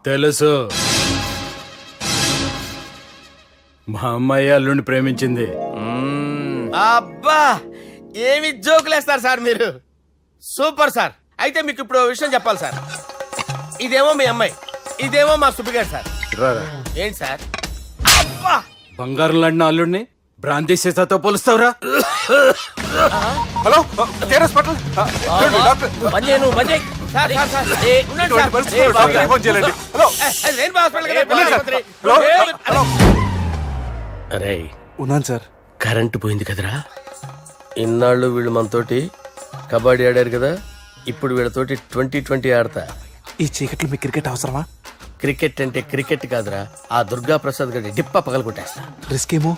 తెలుసు, మా అమ్మాయి అల్లుడిని ప్రేమించింది. అబ్బా ఏమి జోకులేస్తారు సార్ మీరు. Super sir. అయితే మీకు ఇప్పుడు ఓ విషయం చెప్పాలి సార్. ఇదేమో మీ అమ్మాయి, ఇదేమో మా సుబ్బిగాడు సార్. ఏంటి సార్? అబ్బా బంగారం లాంటి అల్లుడిని భ్రాంతి సీతతో పోలుస్తావురా? హలో హాస్పిటల్ అరే ఉన్నాను సార్. కరెంటు పోయింది కదరా. ఇన్నాళ్ళు వీళ్ళు మనతోటి కబడ్డీ ఆడారు కదా, ఇప్పుడు వీళ్ళతోటి 2020 ఆడతా. ఈ చీకట్లో మీ క్రికెట్ అవసరమా? క్రికెట్ అంటే క్రికెట్ కాదురా, ఆ దుర్గా ప్రసాద్ గారి డిప్ప పగల కొట్టేస్తా. రిస్క్ ఏమో.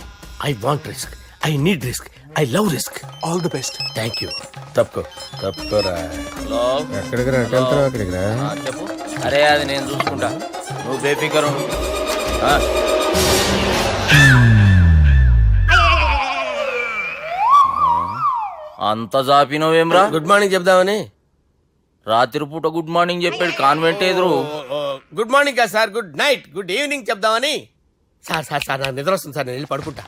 I want risk, I need risk, I love risk. All the best. Thank you. తప్పుకోరా. హలో ఎక్కడికి రా? అక్కడికి రా. చెప్పు. అరే అది నేను చూసుకుంటా, నువ్వు బేఫికర్ ఉండు. అంత జాపినవేమ్రా? గుడ్ మార్నింగ్ చెప్దామని. రాత్రి పూట గుడ్ మార్నింగ్ చెప్పాడు కాన్వెంట్ ఎదురు. గుడ్ మార్నింగ్ కదా sir, good night, good evening చెప్దామని. సార్ సార్ సార్ నాకు నిద్ర వస్తుంది సార్, నేను వెళ్ళి పడుకుంటా.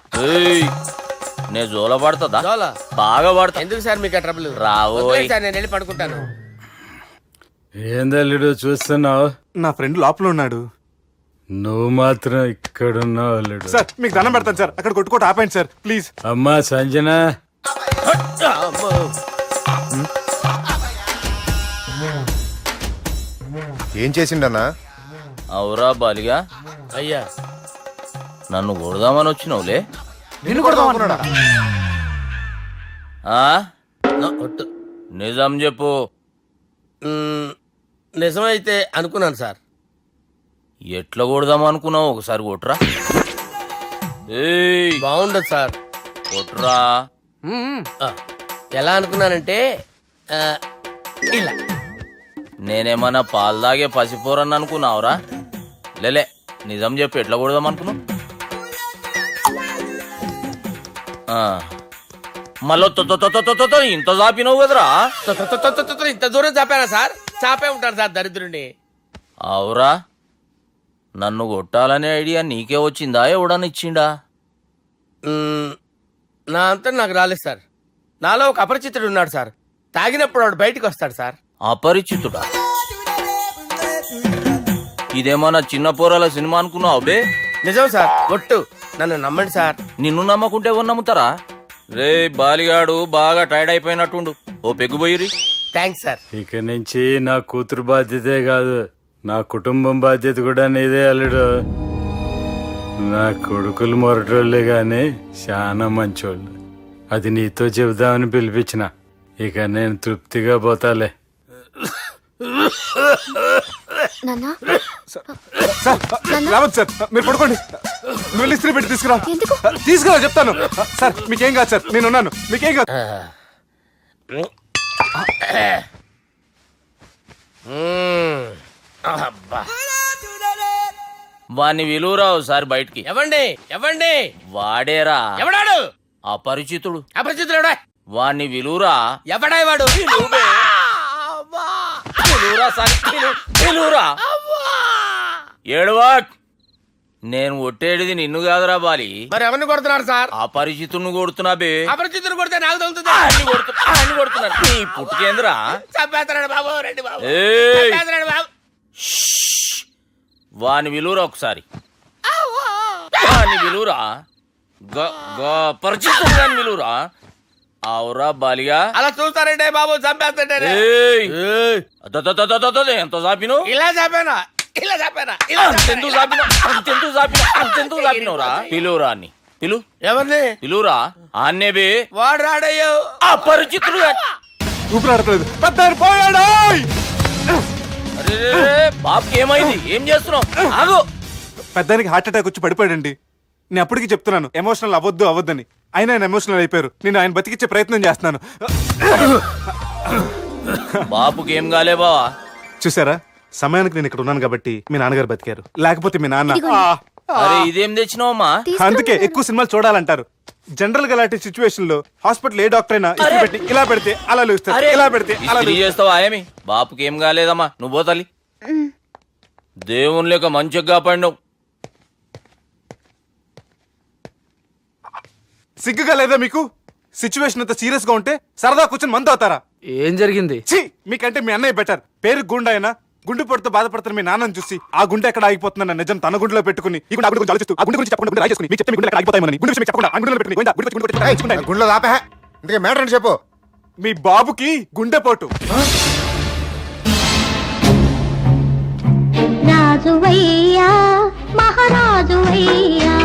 నే జోల పడుతుందా? జోల? బాగా పడతా. ఎందుకు సార్ మీకు ట్రబుల్? రావోయ్ సార్, నేను వెళ్ళి పడుకుంటాను. ఏందల్లుడు చూస్తున్నావు? నా ఫ్రెండ్ లోపల ఉన్నాడు. నువ్వు మాత్రం ఇక్కడున్నావు అల్లుడు. సార్ మీకు దండం పెడతాను సార్, అక్కడ కొట్టుకోట ఆపండి సార్ ప్లీజ్. అమ్మా సంజన, ఏం చేసిండన్నా? అవురా బాలిగా, అయ్యా నన్ను కొడదామని వచ్చినావులే. నిన్ను కొడదామన్నాడా? ఆ? ఒట్టు. నిజం చెప్పు. నిజమైతే అనుకున్నాను సార్. ఎట్లా కొడదాం అనుకున్నావు? ఒకసారి కొట్రా. ఏయ్ బాగుండదు సార్. కొట్రా. ఆ, ఎలా అనుకున్నానంటే ఇలా. నేనేమన్నా పాలు తాగే పసిపోరని అనుకున్నావురా? లేలే, నిజం చెప్పు, ఎట్లా కొడదాం అనుకున్నావు? మళ్ళీ ఇంత చాపినావు కదరా? ఇంత దూరం చాపానా సార్? చాపే ఉంటాను సార్ దరిద్రుడిని. అవురా, నన్ను కొట్టాలనే ఐడియా నీకే వచ్చిందా? ఎవడని ఇచ్చిండా? నా అంతా నాకు రాలేదు సార్. నాలో ఒక అపరిచితుడు ఉన్నాడు సార్. తాగినప్పుడు వాడు బయటికి వస్తాడు సార్. అపరిచితుడా? ఇదేమన్నా చిన్న పోరాల సినిమా అనుకున్నావు బే? నిజం సార్, ఒట్టు. నన్ను నమ్మండి సార్. నిన్ను నమ్మకుంటే ఎవరు నమ్ముతారా? రే బాలిగాడు బాగా టైర్డ్ అయిపోయినట్టుండు, ఓ పెగ్గుబోయిరి. Thanks sir. ఇక నుంచి నా కూతురు బాధ్యతే కాదు, నా కుటుంబం బాధ్యత కూడా నీదే అల్లుడు. నా కొడుకులు మొరటోళ్ళే గాని చాలా మంచోళ్ళు. అది నీతో చెబుదామని పిలిపించిన. ఇక నేను తృప్తిగా పోతాలే. నాన్నా, సార్ రావద్దు సార్, మీరు పడుకోండి. నువ్వు వెళ్ళి ఇస్త్రీ పెట్టి తీసుకురా. తీసుకురా చెప్తాను. సార్ మీకేం కాదు సార్, నేనున్నాను, మీకేం కాదు. అబ్బా. వాణ్ణి విలువరా ఒకసారి బయటికి. ఎవండి ఎవండి? వాడేరా ఎవడాడు? అపరిచితుడు. అపరిచితుడు ఎవడా? వాణ్ణి విలువరా. ఎవడా వాడు? విలువరా. ఏడవా. నేను కొట్టేడిది నిన్ను కాదురా బాలి. మరి ఎవరిని కొడుతున్నారు సార్? అపరిచితుడిని కొడుతున్నా బే. అపరిచితుడు కొడితే నాకు తగులుతుంది. అన్ని కొడుతున్నారు. నీ పుట్టుకేంద్రా? చంపేస్తాడు బాబు, రండి బాబు. ఏయ్, చంపేస్తాడు బాబు. వాని విలువరా ఒకసారి. వాని విలువరా. పరిచితుడు గాని విలువరా. అవురా బాలిగా. అలా చూస్తారంటే బాబు, చంపేస్తాడే. ఎంత చాపిను? ఇలా చంపానా? ఇలా చంపానా? అంతెందుకు చాపినవురా? పిలువురా అని. పిలు. ఎవరిని పిలువురా. ఆన్నే బే. వాడు రాడయ్యో. అపరిచితుడు గాని. ఊపిరాడట్లేదు, పెద్ద పోయాడు. అరే బాబుకి ఏమైంది? ఏం చేస్తున్నావు? ఆగు. పెద్దానికి హార్ట్ అటాక్ వచ్చి పడిపోయాడండి. నేను అప్పటికి చెప్తున్నాను ఎమోషనల్ అవ్వద్దని. అయినా ఆయన ఎమోషనల్ అయిపోయారు. నేను ఆయన బతికిచ్చే ప్రయత్నం చేస్తున్నాను. బాబుకి ఏం కాలే బావా? చూసారా, సమయానికి నేను ఇక్కడ ఉన్నాను కాబట్టి మీ నాన్నగారు బతికారు. లేకపోతే మీ నాన్న. అరే ఇదేం తెచ్చినావమ్మా? అందుకే ఎక్కువ సినిమాలు చూడాలంటారు. జనరల్ గా అలాంటి సిచ్యువేషన్ లో హాస్పిటల్ ఏ డాక్టర్ అయినా ఇస్త్రీ పెట్టి ఇలా పెడితే అలా లూస్తారు, ఇలా పెడితే అలా ఇస్త్రీ చేస్తావా ఏమి? బాపుకి ఏం కాలేదమ్మా, నువ్వు పోతల్లి. దేవుని లేక మంచిగా కాపాడినావు. సిగ్గుగా లేదా మీకు? సిచ్యువేషన్ అంత సీరియస్ గా ఉంటే సరదా కూర్చొని మందు అవుతారా? ఏం జరిగింది? ఛీ, మీకంటే మీ అన్నయ్య బెటర్. పేరు గుండె అయినా గుండె పొడితో బాధపడుతున్న మీ నాన్నని చూసి ఆ గుండె ఎక్కడ ఆగిపోతుందన్న నిజం తన గుండెలో పెట్టుకుని ఈ గుండె గురించి ఆలోచిస్తూ ఆ గుండె గురించి చెప్పకుండా రాయి చేసుకుని మీకు చెప్తే మీ గుండె ఎక్కడ ఆగిపోతాయని గుండె విషయం చెప్పకుండా ఆ గుండెలో పెట్టుకుని గుండెలో ఆపే. ఇంతకీ మ్యాటర్ అని చెప్పు. మీ బాబుకి గుండెపోటు. రాజువయ్యా మహారాజువయ్యా,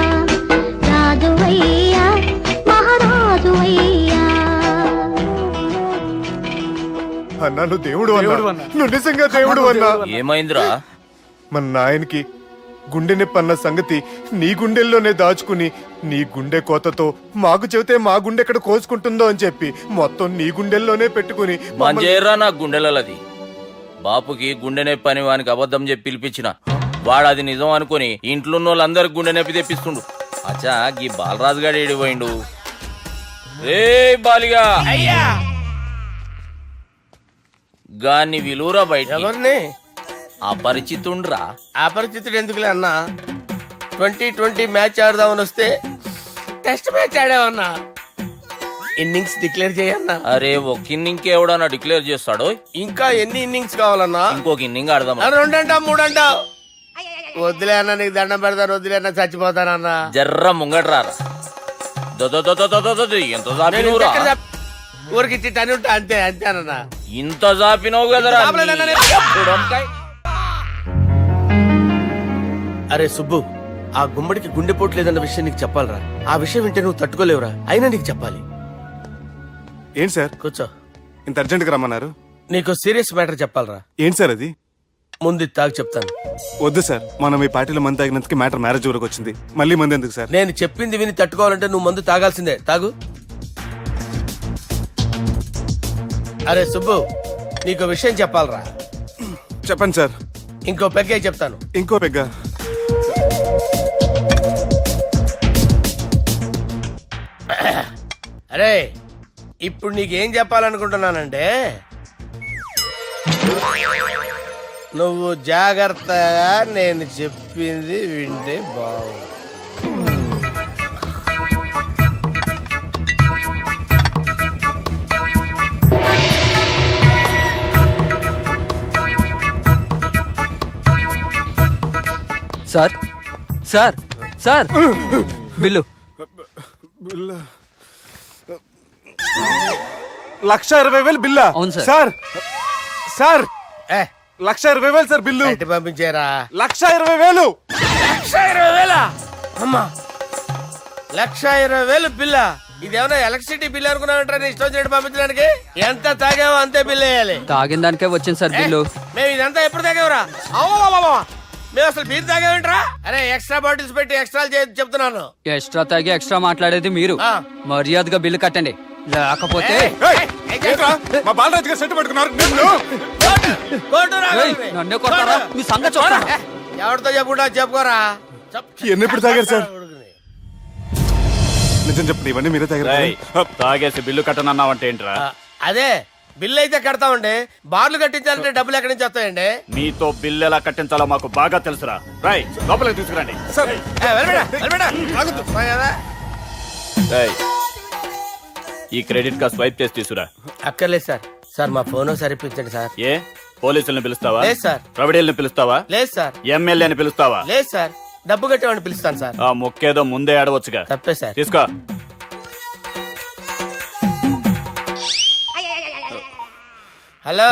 రాజువయ్యా మహారాజువయ్యా. అన్నా నువ్వు దేవుడు అన్నా, నువ్వు నిజంగా దేవుడు అన్నా. ఏమైందిరా? మన నాయనకి గుండె నొప్పి అన్న సంగతి నీ గుండెల్లోనే దాచుకుని నీ గుండె కోతతో మాకు చెబితే మా గుండె ఎక్కడ కోసుకుంటుందో అని చెప్పి మొత్తం నీ గుండెల్లోనే పెట్టుకుని మంజేరా నా గుండెలది. బాపుకి గుండె నొప్పి అని వానికి అబద్ధం చెప్పి పిలిపించిన వాడు అది నిజం అనుకుని ఇంట్లో ఉన్న వాళ్ళందరికి గుండె నొప్పి తెప్పిస్తుండు. అచ్చా గీ బాలరాజు గారు ఏడిపోయిండు. రే బాలిగా అయ్యా గాన్ని విలువరా బయట. ఎవరిని? అపరిచితుండ్రా. అపరిచితుడు ఎందుకులే అన్నా, 2020 మ్యాచ్ ఆడదామని వస్తే టెస్ట్ మ్యాచ్ ఆడామన్నా. ఇన్నింగ్స్ డిక్లేర్ చేయన్నా. అరే ఒక ఇన్నింగ్ ఎవడన్నా డిక్లేర్ చేస్తాడు? ఇంకా ఎన్ని ఇన్నింగ్స్ కావాలన్నా? ఇంకొక ఇన్నింగ్ ఆడదాం. 2 అంటావు 3 అంటావు. వద్దులే అన్న, నీకు దండం పెడతాను. వద్దులే అన్న, చచ్చిపోతానన్నా. జర్ర ముంగట్రారా. ఎంత జాపినవురా? ఊరికి ఇచ్చి టని ఉంటా అంతే అంతేనన్నా. ఇంత జాపినవు కదరా. అరే సుబ్బు, ఆ గుమ్మడికి గుండెపోటు లేదన్న విషయం నీకు చెప్పాలరా. ఆ విషయం వింటే నువ్వు తట్టుకోలేవురా, అయినా నీకు చెప్పాలి. ఏంటి సార్ కూర్చో. ఇంత అర్జెంట్ గా రమ్మన్నారు? నీకు సీరియస్ మ్యాటర్ చెప్పాలరా. ఏంటి సార్ అది? ముందు ఇది తాగు చెప్తాను. వద్దు సార్, మనం ఈ పార్టీలో మంది తాగినందుకు మ్యాటర్ మ్యారేజ్ వరకు వచ్చింది. మళ్ళీ మంది ఎందుకు సార్? నేను చెప్పింది విని తట్టుకోవాలంటే నువ్వు మందు తాగాల్సిందే. తాగు. అరే సుబ్బు, నీకు విషయం చెప్పాలరా. చెప్పండి సార్. ఇంకో పెగ్గే చెప్తాను. ఇంకో పెగ్గా? అరే ఇప్పుడు నీకేం చెప్పాలనుకుంటున్నానంటే, నువ్వు జాగ్రత్తగా నేను చెప్పింది వింటే బాగుంది. Sir sir sir bill. 1,20,000 బిల్లా? అవును sir. Sir sir 1,20,000 sir bill. పంపించారా? 1,20,000. 1,20,000? అమ్మా, 1,20,000 బిల్లా? ఇదేమన్నా ఎలక్ట్రిసిటీ బిల్ అనుకున్నామంటారా? నీ ఇష్టం చేయడం పంపించడానికి ఎంత తాగావో అంతే బిల్ వేయాలి. తాగిన దానికే వచ్చింది సార్ బిల్లు. మేము ఇదంతా ఎప్పుడు తాగేవరా? మేము అసలు బీర్ తాగేమంటారా? అరే ఎక్స్ట్రా బాటిల్స్ పెట్టి ఎక్స్ట్రా చెప్తున్నాను. ఎక్స్ట్రా తాగి ఎక్స్ట్రా మాట్లాడేది మీరు. మర్యాదగా బిల్లు కట్టండి, లేకపోతే మా బాలరాజు గారు సెట్ పెట్టుకున్నారు. నన్నే కొడతారా? మీ సంగతి చూడరా. ఎవరితో చెప్పుకుంటా చెప్పుకోరా. ఎన్ని ఎప్పుడు తాగారు సార్? నిజం చెప్పండి, ఇవన్నీ మీరే తాగారు? తాగేసి బిల్లు కట్టనన్నావంటే ఏంట్రా? అదే బిల్లు అయితే కడతామండి, బార్లు కట్టించాలంటే డబ్బులు ఎక్కడి నుంచి వస్తాయండి? మీతో బిల్లు ఎలా కట్టించాలో మాకు బాగా తెలుసురా. రాయ్ లోపలికి తీసుకురండి. ఈ క్రెడిట్ కార్డ్ స్వైప్ చేసి తీసుకురా. అక్కర్లేదు సార్. సార్ మా ఫోన్ సరిపించండి సార్. ఏ పోలీసుల్ని పిలుస్తావా? లేదు సార్. ప్రొవిడీల్ని పిలుస్తావా? లేదు సార్. ఎమ్మెల్యేని పిలుస్తావా? లేదు సార్. డబ్బు కట్టేవాడిని పిలుస్తాను సార్. ఆ మొక్కేదో ముందే ఆడవచ్చుగా. తప్పే సార్. తీసుకో. హలో,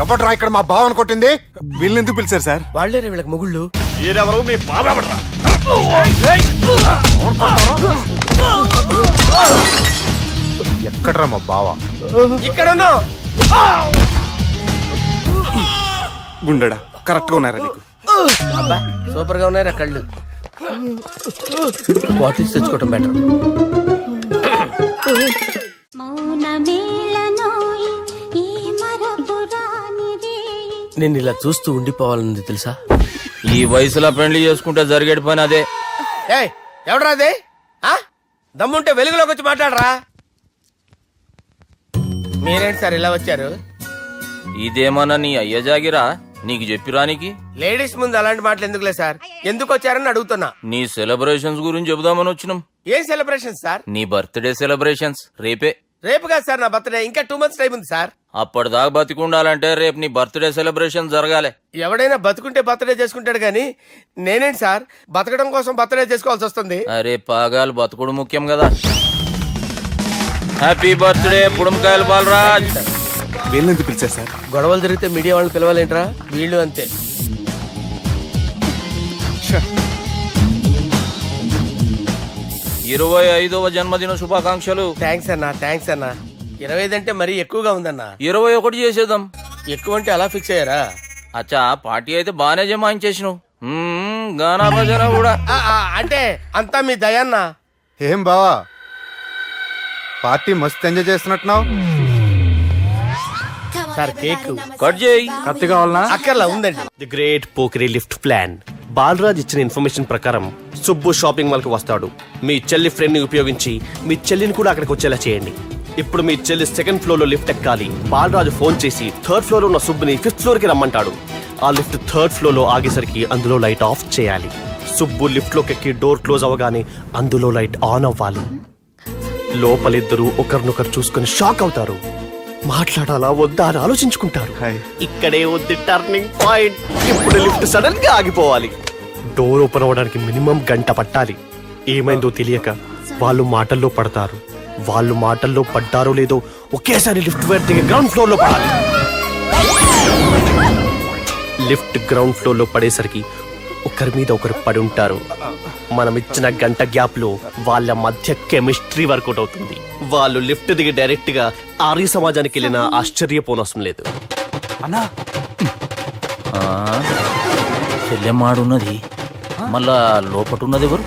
ఎవడ్రా ఇక్కడ మా బావని కొట్టింది? వీళ్ళని ఎందుకు పిలిచారు సార్? వాళ్ళేరే వీళ్ళకి మొగుళ్ళు. మీరెవరు? మీ బాబా. ఎక్కడ్రా మా బావ? ఇక్కడ ఉన్నావు. గుండెడా కరెక్ట్ గా ఉన్నారా నీకు? అబ్బా సూపర్ గా ఉన్నారా కళ్ళు. బాటిల్స్ తెచ్చుకోవటం బెటర్. నేను ఇలా చూస్తూ ఉండిపోవాలని తెలుసా? ఈ వయసులో పెళ్లి చేసుకుంటే జరిగేటి పని అదే. ఏయ్ ఎవడరా అదే? దమ్ముంటే వెలుగులోకి వచ్చి మాట్లాడరా. మీరేంటి సార్ ఇలా వచ్చారు? ఇదేమన్నా నీ అయ్య జాగిరా నీకు చెప్పిరానికి? లేడీస్ ముందు అలాంటి మాటలు ఎందుకులే సార్, ఎందుకు వచ్చారని అడుగుతున్నా. నీ సెలబ్రేషన్స్ గురించి చెబుదామని వచ్చినాం. ఏం సెలబ్రేషన్ సార్? నీ బర్త్డే సెలబ్రేషన్స్ రేపే. రేపు కాదు సార్ నా బర్త్డే, ఇంకా 2 months టైం ఉంది సార్. అప్పటిదాకా బతికుండాలంటే రేపు నీ బర్త్డే సెలబ్రేషన్ జరగాలి. ఎవడైనా బతుకుంటే బర్త్డే చేసుకుంటాడు గానీ నేనేంటి సార్ బతకడం కోసం బర్త్డే చేసుకోవాల్సి వస్తుంది? అరే పాగాలు బతుకుడు ముఖ్యం కదా. హ్యాపీ బర్త్డే పుడుమకాయలు బాలరాజ్. వీళ్ళెందుకు పిలిచారు సార్? గొడవలు జరిగితే మీడియా వాళ్ళని పిలవాలేంట్రా? వీళ్ళు అంతే. 25వ జన్మదిన శుభాకాంక్షలు. థ్యాంక్స్ అన్నా, థ్యాంక్స్ అన్నా. 25 అంటే మరీ ఎక్కువగా ఉందన్నా. 21 చేసేద్దాం. ఎక్కువ అంటే అలా ఫిక్స్ అయ్యారా? అచ్చా పార్టీ అయితే బాగానే జమాయించేసినావు. గానా భజన కూడా. అంటే అంతా మీ దయన్న. ఏం బావా పార్టీ మస్తు ఎంజాయ్ చేస్తున్నట్టున్నావు. సార్ కేక్ కట్ చేయి. కత్తి కావాలనా? అక్కర్లా ఉందండి. ది గ్రేట్ పోకరీ లిఫ్ట్ ప్లాన్. బాలరాజ్ ఇచ్చిన ఇన్ఫర్మేషన్ ప్రకారం సుబ్బు షాపింగ్ మాల్ కి వస్తాడు. మీ చెల్లి ఫ్రెండ్ ని ఉపయోగించి మీ చెల్లిని కూడా అక్కడికి వచ్చేలా చేయండి. ఇప్పుడు మీ చెల్లి సెకండ్ ఫ్లోర్ లో లిఫ్ట్ ఎక్కాలి. బాలరాజు ఫోన్ చేసి థర్డ్ ఫ్లోర్ లో ఉన్న సుబ్బుని ఫిఫ్త్ ఫ్లోర్ కి రమ్మంటాడు. ఆ లిఫ్ట్ థర్డ్ ఫ్లోర్ లో ఆగేసరికి అందులో లైట్ ఆఫ్ చేయాలి. సుబ్బు లిఫ్ట్ లోకి ఎక్కి డోర్ క్లోజ్ అవ్వగానే అందులో లైట్ ఆన్ అవ్వాలి. లోపలిద్దరూ ఒకరినొకరు చూసుకుని షాక్ అవుతారు. మాట్లాడాలా వద్దా అని ఆలోచించుకుంటారు. ఇక్కడే ఉంది టర్నింగ్ పాయింట్. ఇప్పుడు లిఫ్ట్ సడన్ గా ఆగిపోవాలి. డోర్ ఓపెన్ అవ్వడానికి మినిమం గంట పట్టాలి. ఏమైందో తెలియక వాళ్ళు మాటల్లో పడతారు. వాళ్ళు మాటల్లో పడ్డారో లేదో ఒకేసారి లిఫ్ట్ వైర్ దిగి గ్రౌండ్ ఫ్లోర్ లో పడాలి. లిఫ్ట్ గ్రౌండ్ ఫ్లోర్ లో పడేసరికి ఒకరి మీద ఒకరు పడి ఉంటారు. మనం ఇచ్చిన గంట గ్యాప్ లో వాళ్ళ మధ్య కెమిస్ట్రీ వర్కౌట్ అవుతుంది. వాళ్ళు లిఫ్ట్ దిగి డైరెక్ట్ గా ఆర్య సమాజానికి వెళ్ళినా ఆశ్చర్యపోనవసరం లేదు. అన్నా చెల్లెమ్మాడున్నది, మళ్ళా లోపటున్నది ఎవరు?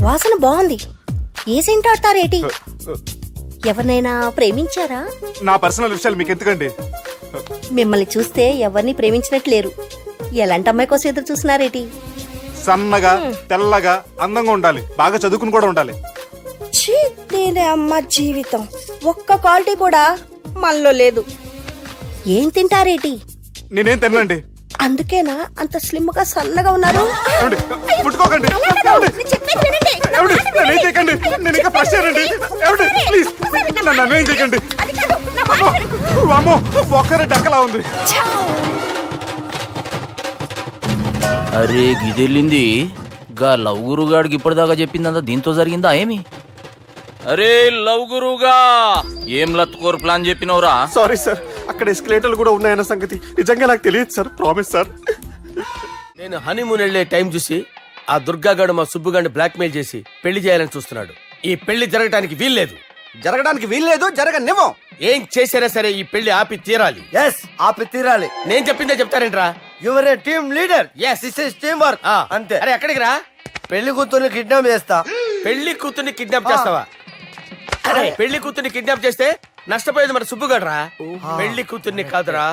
వాసన బాగుంది. ఏ సెంట్ ఆడతారేటి? ఎవరినైనా ప్రేమించారా? నా పర్సనల్ విషయాలు మీకు ఎందుకండి? మిమ్మల్ని చూస్తే ఎవరిని ప్రేమించినట్లేరు. ఎలాంటి అమ్మాయి కోసం ఎదురు చూస్తున్నారేటి? సన్నగా తెల్లగా అందంగా ఉండాలి, బాగా చదువుకుని కూడా ఉండాలి. ఛీ, నేనే అమ్మ జీవితం ఒక్క క్వాలిటీ కూడా మనలో లేదు. ఏం తింటారేటి? నేనేం తినండి. అందుకేనా అంత స్లిమ్ గా సన్నగా ఉన్నారు? ముట్టుకోకండి, నన్ను ఏం చేయకండి. నేను ఇంకా ఫ్రెష్ అయ్యానండి. ప్లీజ్ నన్ను ఏం చేయకండి. ఒక్కరే డక్కలా ఉంది. అరే గిదెళ్ళింది. గా లవ్ గురుగాడికి ఇప్పటిదాకా చెప్పిందంతా దీంతో జరిగిందా ఏమి? అరే లవ్ గురుగా ఏం లత్కోర్ ప్లాన్ చెప్పినవురా? సారీ సార్, అక్కడ ఎస్కలేటర్లు కూడా ఉన్నాయన్న సంగతి నిజంగా నాకు తెలియదు సార్. Promise sir. నేను హనీమూన్ వెళ్లే టైం చూసి ఆ దుర్గాగాడు మా సుబ్బుగాడిని బ్లాక్మెయిల్ చేసి పెళ్లి చేయాలని చూస్తున్నాడు. ఈ పెళ్లి జరగడానికి వీల్లేదు. జరగడానికి వీల్లేదు, జరగనివ్వం. ఏం చేసినా సరే ఈ పెళ్లి ఆపి తీరాలి. ఎస్, ఆపి తీరాలి. నేను చెప్పిందే చెప్తారేంట్రా? Your a team leader. Yes, this is team work. అంతే. అరే ఎక్కడికి రా? పెళ్లి కూతుర్ని కిడ్నాప్ చేస్తా. పెళ్లి కూతుర్ని కిడ్నాప్ చేస్తావా? అరే పెళ్లి కూతుర్ని కిడ్నాప్ చేస్తే నష్టపోయేది మన సుబ్బుగాడ్రా. పెళ్లి కూతుర్ని కాదురా,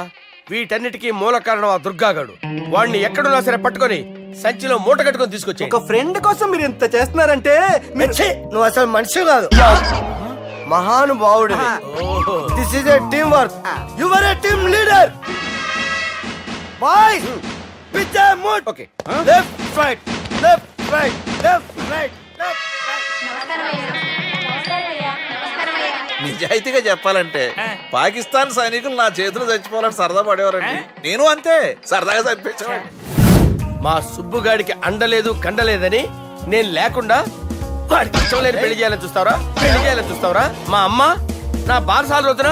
వీటన్నిటికీ మూల కారణం ఆ దుర్గాగాడు. వాడిని ఎక్కడున్నా సరే పట్టుకొని సంచిలో మూట కట్టుకొని తీసుకొచ్చి. ఒక ఫ్రెండ్ కోసం మీరు ఇంత చేస్తున్నారంటే నువ్వు అసలు మనిషి కాదు, మహానుభావుడు. This is a team work. Your a team leader. Boys pitch move. Okay, left right left right left right left right. నిజాయితీగా చెప్పాలంటే పాకిస్తాన్ సైనికులు నా చేతులు చచ్చిపోవాలని సరదా పడేవారండి. నేను అంతే సరదాగా చంపించేవాడిని. మా సుబ్బుగాడికి అండలేదు కండలేదని నేను లేకుండా వాడికి ఇష్టం లేని పెళ్లి చేయాలని చూస్తావరా? పెళ్లి చేయాలని చూస్తావరా? మా అమ్మ నా బాలసాల రోజున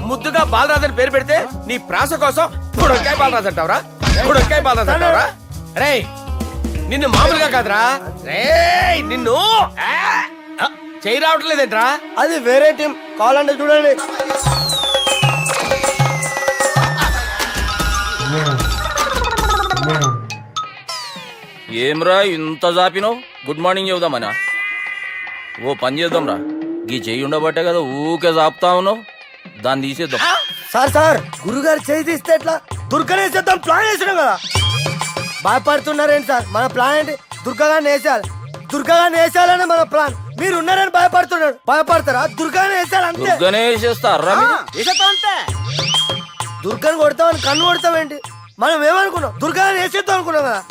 ముద్దుగా బాలరాజు పేరు పెడితే నీ ప్రాస కోసం బుడకాయ బాలరాజు అంటావరా? బుడకాయ బాలరాజు అంటావరా? రే నిన్ను మామూలుగా కాదురా, రే నిన్ను చేయి రావట్లేదేంట్రా? అది వేరే టీం, కావాలంటే చూడండి. ఏమ్రా ఇంత జాపినావు? Good morning చెబుదామనా? ఓ పని చేద్దాంరా, గీ చెయ్యి ఉండబట్టే కదా ఊకే జాపుతా ఉన్నావు. దాన్ని తీసేద్దాం. సార్ గురుగారు చేయి తీస్తే ఎట్లా? దుర్గనేసేద్దాం ప్లాన్ వేసినాం కదా. భయపడుతున్నారేంటి సార్? మన ప్లాన్ ఏంటి? దుర్గాని వేసేయాలి. దుర్గాని వేసేయాలని మన ప్లాన్. మీరు ఉన్నారని భయపడుతున్నాడు. భయపడతారా? దుర్గాని వేసేయాలి అంతే. దుర్గనే వేసేస్తారా? అంతే. దుర్గాని కొడతామని కన్ను కొడతామేంటి? మనం ఏమనుకున్నాం? దుర్గాని వేసేద్దాం అనుకున్నాం కదా.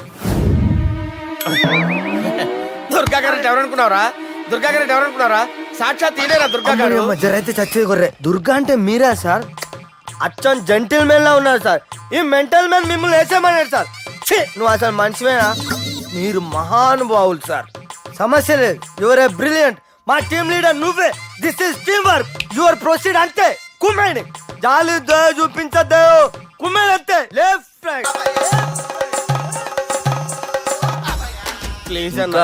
దుర్గా గారు ఎవరనుకున్నారా? దుర్గా గారు ఎవరనుకున్నారా? సాక్షాత్ ఈడేరా దుర్గా గారు. జరైతే చచ్చే గొర్రె. దుర్గా అంటే మీరా సార్? అచ్చం జెంటిల్ మెన్ లా ఉన్నారు సార్. ఈ మెంటల్ మెన్ మిమ్మల్ని వేసేమన్నాడు సార్. నువ్వు అసలు మనిషివేనా? మీరు మహానుభావులు సార్. సమస్య లేదు. Your a brilliant. మా టీమ్ లీడర్ నువ్వే. This is team work. Your proceed అంతే. కుమ్మేయండి జాలి చూపించద్దు కుమ్మేయండి అంతే లెఫ్ట్ రైట్ ప్లీజ్ అన్న